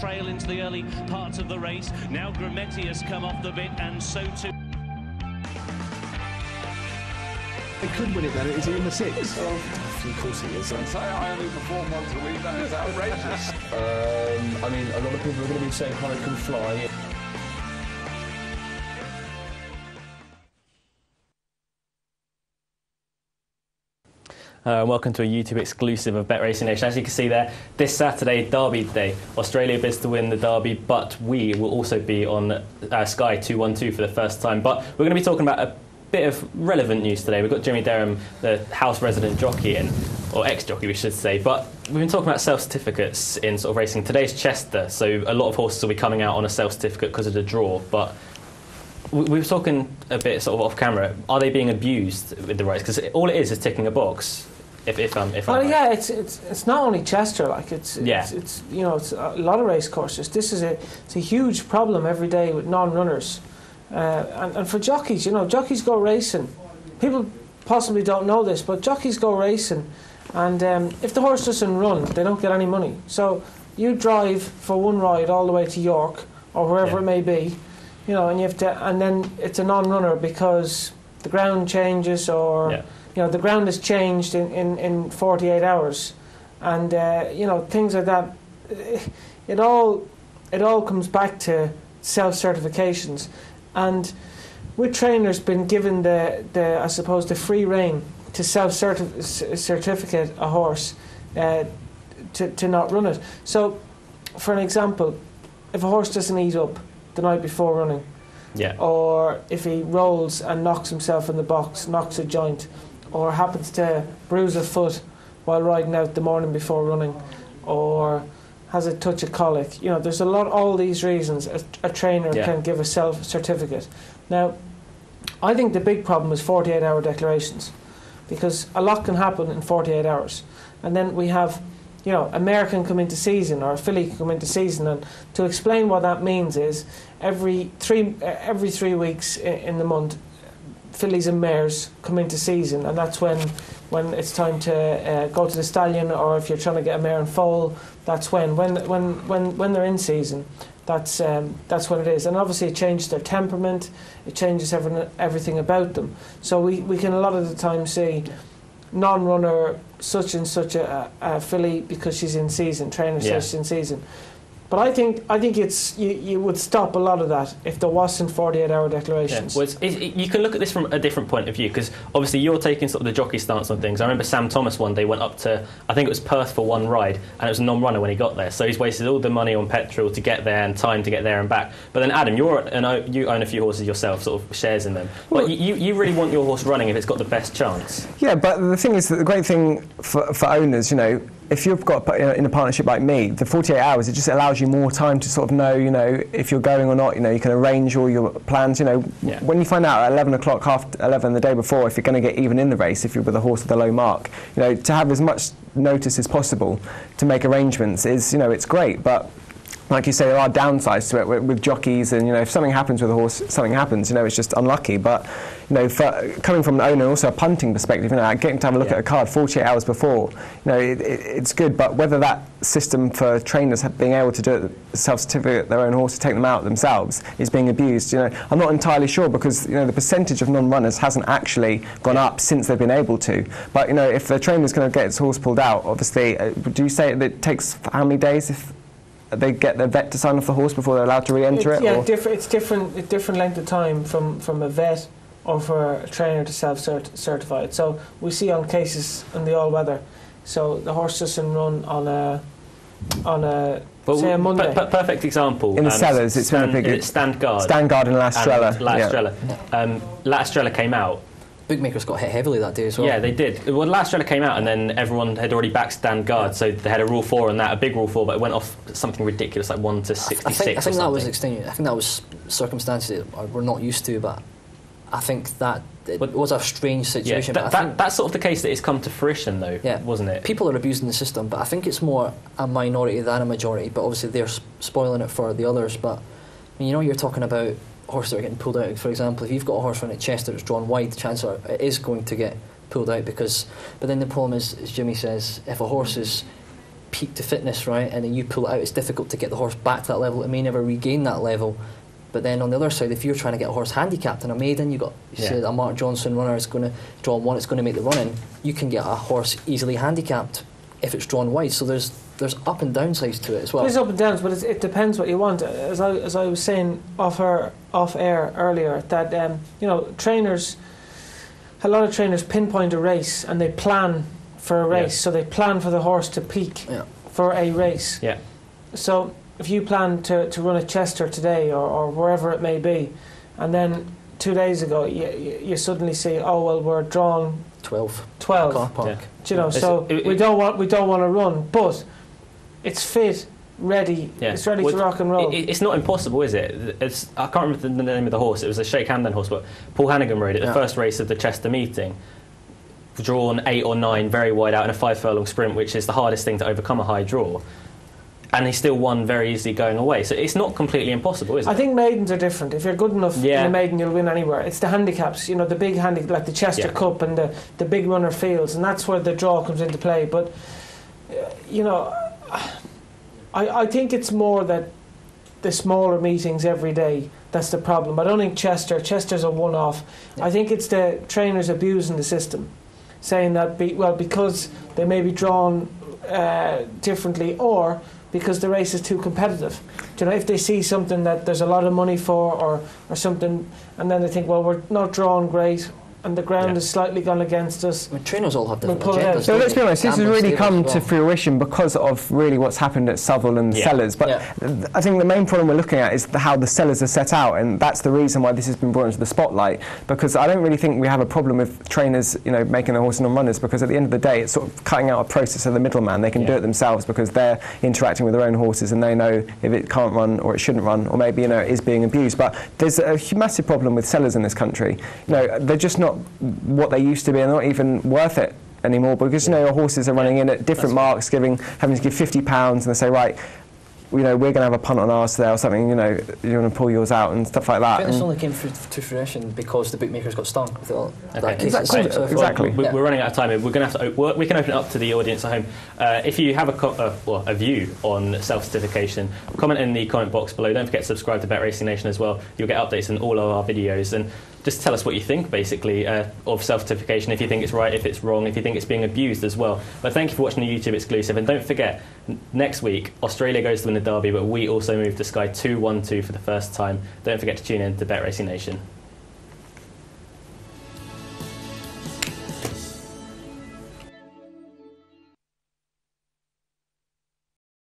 trail into the early parts of the race. Now Grametti has come off the bit, and so too. They could win it then. Is it in the six? Of course it is. Don't say I only perform once a week. That is outrageous. I mean, a lot of people are going to be saying Conor can fly. Welcome to a YouTube exclusive of Betracingnation. As you can see there, this Saturday, Derby Day. Australia bids to win the Derby, but we will also be on Sky 212 for the first time. But we're going to be talking about a bit of relevant news today. We've got Jimmy Derham, the house resident jockey, in, or ex-jockey we should say. But we've been talking about self-certificates in sort of racing. Today's Chester, so a lot of horses will be coming out on a self-certificate because of the draw. But we were talking a bit sort of off camera. Are they being abused with the rights? Because all it is ticking a box. If I'm right. Yeah, it's not only Chester. Like it's you know, it's a lot of race courses. It's a huge problem every day with non-runners, and for jockeys. You know, jockeys go racing. People possibly don't know this, but jockeys go racing, and if the horse doesn't run, they don't get any money. So you drive for one ride all the way to York or wherever it may be, you know, and you have to, and then it's a non-runner because the ground changes or. Yeah. You know, the ground has changed in 48 hours, and you know, things like that. It all comes back to self-certifications, and with trainers been given the I suppose the free rein to self-certificate a horse to not run it. So, for an example, if a horse doesn't eat up the night before running, or if he rolls and knocks himself in the box, knocks a joint, or happens to bruise a foot while riding out the morning before running, or has a touch of colic. You know, there's all these reasons a trainer can give a self-certificate. Now, I think the big problem is 48-hour declarations, because a lot can happen in 48 hours. And then we have, you know, a mare can come into season or a filly can come into season, and to explain what that means is every 3 weeks in the month, fillies and mares come into season, and that's when it's time to go to the stallion, or if you're trying to get a mare in foal, that's when they're in season. That's when it is, and obviously it changes their temperament, it changes everything about them. So we can a lot of the time see non-runner such and such a filly because she's in season, trainer says she's in season. But I think it's you would stop a lot of that if there wasn't 48-hour declarations. Yeah. Well, you can look at this from a different point of view, because obviously you're taking sort of the jockey stance on things. I remember Sam Thomas one day went up to, I think it was Perth for one ride, and it was a non-runner when he got there. So he's wasted all the money on petrol to get there and time to get there and back. But then Adam, you own a few horses yourself, sort of shares in them. Well, you really want your horse running if it's got the best chance. Yeah, but the thing is that the great thing for owners, you know, if you've got in a partnership like me, the 48 hours, it just allows you more time to sort of know, you know, if you're going or not. You know, you can arrange all your plans. You know, when you find out at 11 o'clock, half 11 the day before, if you're going to get even in the race, if you're with a horse with a low mark, you know, to have as much notice as possible to make arrangements is, you know, it's great. But like you say, there are downsides to it with jockeys, and you know, if something happens with a horse, something happens. You know, it's just unlucky. But you know, coming from an owner, also a punting perspective, you know, getting to have a look at a card 48 hours before, you know, it's good. But whether that system for trainers being able to do it, self-certificate their own horse to take them out themselves, is being abused, you know, I'm not entirely sure, because you know the percentage of non-runners hasn't actually gone up since they've been able to. But you know, if the trainer's going to get his horse pulled out, obviously, do you say that it takes how many days if they get the vet to sign off the horse before they're allowed to re-enter it? Yeah, it's different length of time from a vet or for a trainer to self-certify it. So we see on cases in the all-weather. So the horse doesn't run on a say a Monday. Perfect example. In the cellars, it's been a big Stand Guard. Stand Guard and La Estrella. La Estrella came out. Bookmakers got hit heavily that day as well. Yeah, they did. Well, La Estrella came out, and then everyone had already backed Stand Guard, so they had a Rule 4 on that, a big Rule 4, but it went off something ridiculous, like 1 to 66. I think that was extenuating. I think that was circumstances that we're not used to, but I think that it was a strange situation. Yeah, that's sort of the case that it's come to fruition, though, wasn't it? People are abusing the system, but I think it's more a minority than a majority, but obviously they're spoiling it for the others. But you know, you're talking about horses that are getting pulled out. For example, if you've got a horse running at Chester that's drawn wide, the chances are it is going to get pulled out, because. But then the problem is, as Jimmy says, if a horse is peak to fitness, right, and then you pull it out, it's difficult to get the horse back to that level. It may never regain that level. But then on the other side, if you're trying to get a horse handicapped in a maiden, you say a Mark Johnson runner is going to draw 1, it's going to make the run-in. You can get a horse easily handicapped if it's drawn wide. So there's up and downsides to it as well. There's up and downs, but it depends what you want. As I was saying off air earlier, that trainers, a lot of trainers pinpoint a race and they plan for a race. So they plan for the horse to peak for a race. Yeah. So if you plan to run a Chester today or wherever it may be, and then 2 days ago you suddenly say, oh well, we're drawn 12 car park. Yeah. So we don't want to run, but it's fit, ready. Yeah. It's ready to rock and roll. It's not impossible, is it? I can't remember the name of the horse. It was a Sheikh Hamdan horse, but Paul Hannigan rode it the first race of the Chester meeting. Drawn 8 or 9, very wide out in a 5 furlong sprint, which is the hardest thing to overcome a high draw. And he still won very easily going away. So it's not completely impossible, is it? I think maidens are different. If you're good enough in a maiden, you'll win anywhere. It's the handicaps, the big handicap, like the Chester Cup and the big runner fields, and that's where the draw comes into play. But, I think it's more that the smaller meetings every day, that's the problem. I don't think Chester's a one-off. I think it's the trainers abusing the system, saying that, because they may be drawn differently, or because the race is too competitive. If they see something that there's a lot of money for or something, and then they think, well, we're not drawn great and the ground is slightly gone against us. Trainers all have different agendas. So let's be honest, this has really come to fruition because of really what's happened at Southwell and the sellers. But I think the main problem we're looking at is how the sellers are set out, and that's the reason why this has been brought into the spotlight. Because I don't really think we have a problem with trainers, making the horse and runners, because at the end of the day, it's sort of cutting out a process of the middleman. They can do it themselves because they're interacting with their own horses and they know if it can't run or it shouldn't run, or maybe it is being abused. But there's a massive problem with sellers in this country. They're just not what they used to be, and not even worth it anymore, because your horses are running in at different marks, having to give £50, and they say, right, we're going to have a punt on ours today or something, you want to pull yours out and stuff like that. I think this only came to fruition because the bookmakers got stung with all that case. Exactly. We're running out of time. We're going to have to. We can open it up to the audience at home. If you have a view on self-certification, comment in the comment box below. Don't forget to subscribe to Betracingnation as well. You'll get updates on all of our videos, and just tell us what you think, basically, of self-certification, if you think it's right, if it's wrong, if you think it's being abused as well. But thank you for watching the YouTube exclusive, and don't forget, next week, Australia goes to win the Derby, but we also move to Sky 212 for the first time. Don't forget to tune in to Betracingnation.